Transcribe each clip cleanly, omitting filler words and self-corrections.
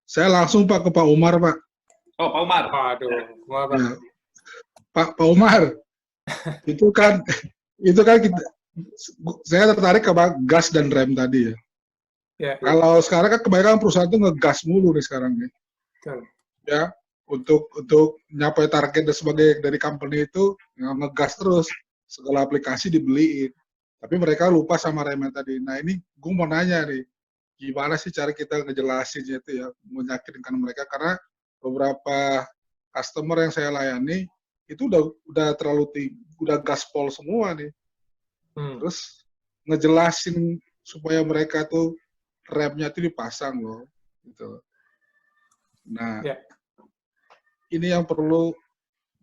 Saya langsung Pak ke Pak Umar, Pak. Oh, Pak Umar. Waduh, Pak. Ya. Pak Umar, itu kan kita, saya tertarik ke gas dan rem tadi ya. Ya, Kalau sekarang kan kebanyakan perusahaan itu ngegas mulu nih sekarang nih. betul. Ya, untuk nyapai target dan sebagai dari company itu ngegas terus, segala aplikasi dibeliin. Tapi mereka lupa sama remnya tadi. Nah ini gue mau nanya nih, gimana sih cara kita ngejelasinnya itu ya, meyakinkan mereka, karena beberapa customer yang saya layani itu udah terlalu tinggi, udah gaspol semua nih. Terus ngejelasin supaya mereka tuh remnya tuh dipasang loh, gitu. Nah, ini yang perlu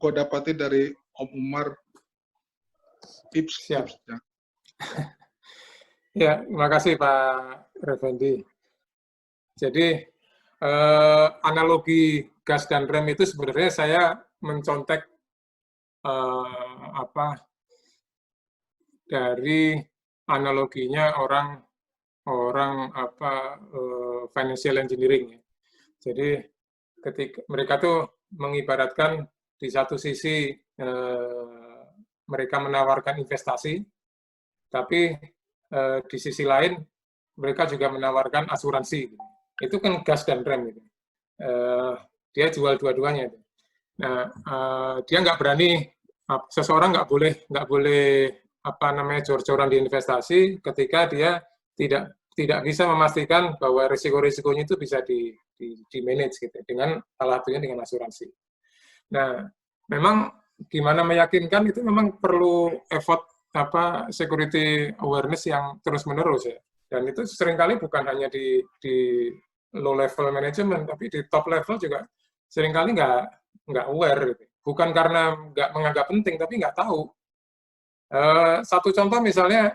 gue dapatin dari Om Umar, tips-tipsnya. Ya, terima kasih Pak Revendi. Jadi analogi gas dan rem itu sebenarnya saya mencontek dari analoginya orang financial engineering. Jadi ketika mereka tuh mengibaratkan di satu sisi mereka menawarkan investasi, tapi di sisi lain mereka juga menawarkan asuransi. Itu kan gas dan rem. Gitu. Dia jual dua-duanya. Nah, dia nggak berani, seseorang nggak boleh jor-joran di investasi ketika dia tidak bisa memastikan bahwa risiko-risikonya itu bisa di manage gitu dengan salah satunya dengan asuransi. Nah, memang gimana meyakinkan itu memang perlu effort security awareness yang terus-menerus ya. Dan itu seringkali bukan hanya di low level management, tapi di top level juga seringkali nggak aware gitu. Bukan karena nggak menganggap penting, tapi nggak tahu. Satu contoh misalnya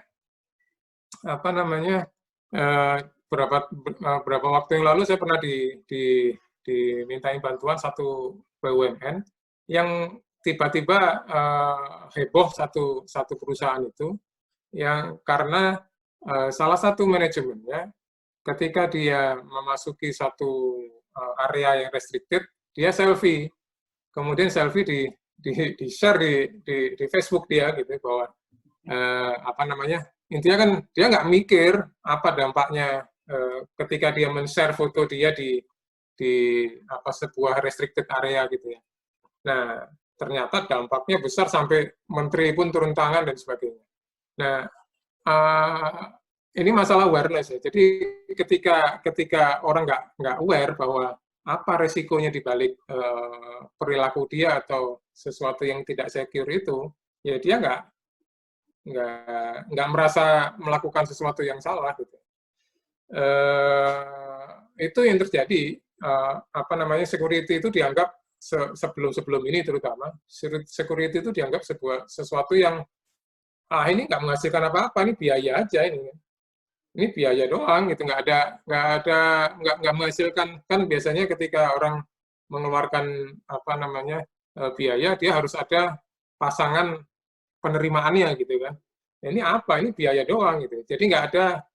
berapa waktu yang lalu saya pernah dimintain bantuan satu BUMN yang tiba-tiba heboh satu perusahaan itu yang karena salah satu manajemennya ketika dia memasuki satu area yang restricted, dia selfie. Kemudian selfie di share di Facebook dia gitu bahwa intinya kan dia nggak mikir apa dampaknya ketika dia men-share foto dia di sebuah restricted area gitu ya. Nah, ternyata dampaknya besar sampai menteri pun turun tangan dan sebagainya. Nah, ini masalah awareness ya. Jadi ketika orang nggak aware bahwa apa resikonya di balik perilaku dia atau sesuatu yang tidak secure itu, ya dia nggak merasa melakukan sesuatu yang salah gitu. Itu yang terjadi. Security itu dianggap sebelum ini terutama security itu dianggap sesuatu yang ini nggak menghasilkan apa-apa, ini biaya aja ini biaya doang gitu, nggak menghasilkan. Kan biasanya ketika orang mengeluarkan biaya, dia harus ada pasangan penerimaannya gitu kan. Ini apa? Ini biaya doang gitu. Jadi nggak ada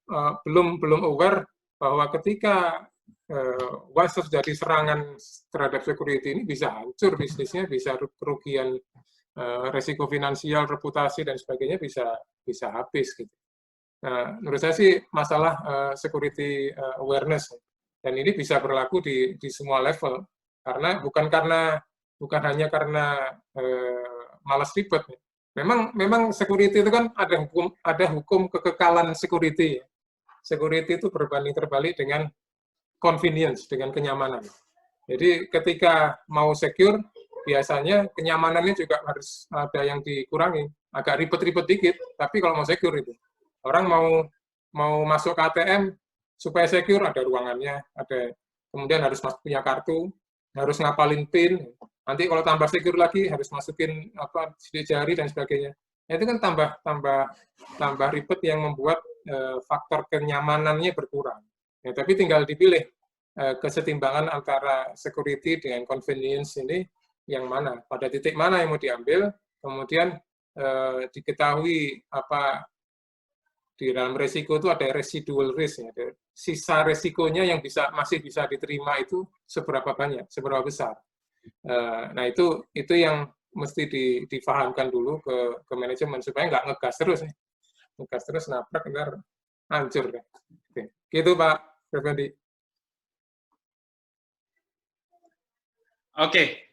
belum aware bahwa ketika once terjadi serangan terhadap security ini bisa hancur bisnisnya, bisa kerugian resiko finansial, reputasi dan sebagainya bisa habis gitu. Nah, menurut saya sih masalah security awareness, dan ini bisa berlaku di semua level, karena bukan hanya karena malas ribet. Memang security itu kan ada hukum kekekalan security. Security itu berbanding terbalik dengan convenience, dengan kenyamanan. Jadi ketika mau secure, biasanya kenyamanannya juga harus ada yang dikurangi, agak ribet-ribet dikit. Tapi kalau mau secure itu, orang mau masuk ke ATM supaya secure, ada ruangannya, kemudian harus punya kartu, harus ngapalin PIN. Nanti kalau tambah secure lagi harus masukin sidik jari dan sebagainya. Nah, itu kan tambah ribet yang membuat faktor kenyamanannya berkurang. Ya, tapi tinggal dipilih kesetimbangan antara security dengan convenience ini yang mana, pada titik mana yang mau diambil, kemudian diketahui di dalam resiko itu ada residual risk, ya. Sisa resikonya yang masih bisa diterima itu seberapa banyak, seberapa besar. Nah itu yang mesti difahamkan dulu ke manajemen supaya nggak ngegas terus, ya. Ngegas terus nabrak ntar hancur. Ya. Oke. Gitu Pak Effendi. Oke.